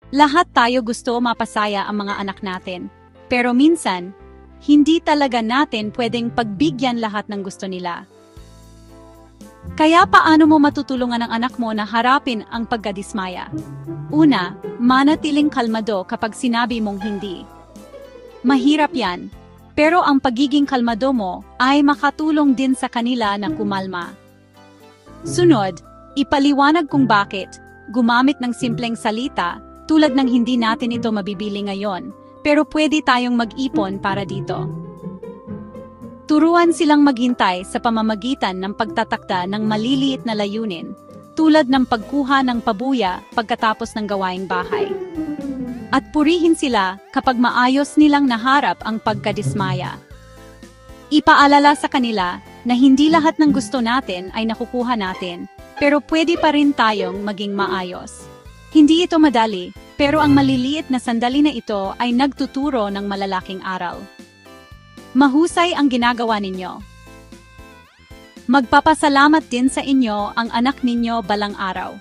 Lahat tayo gusto mapasaya ang mga anak natin. Pero minsan, hindi talaga natin pwedeng pagbigyan lahat ng gusto nila. Kaya paano mo matutulungan ang anak mo na harapin ang pagkadismaya? Una, manatiling kalmado kapag sinabi mong hindi. Mahirap yan, pero ang pagiging kalmado mo ay makatulong din sa kanila na kumalma. Sunod, ipaliwanag kung bakit. Gumamit ng simpleng salita, tulad ng hindi natin ito mabibili ngayon, pero pwede tayong mag-ipon para dito. Turuan silang maghintay sa pamamagitan ng pagtatakda ng maliliit na layunin, tulad ng pagkuha ng pabuya pagkatapos ng gawaing bahay. At purihin sila kapag maayos nilang naharap ang pagkadismaya. Ipaalala sa kanila na hindi lahat ng gusto natin ay nakukuha natin, pero pwede pa rin tayong maging maayos. Hindi ito madali, pero ang maliliit na sandali na ito ay nagtuturo ng malalaking aral. Mahusay ang ginagawa ninyo. Magpapasalamat din sa inyo ang anak ninyo balang araw.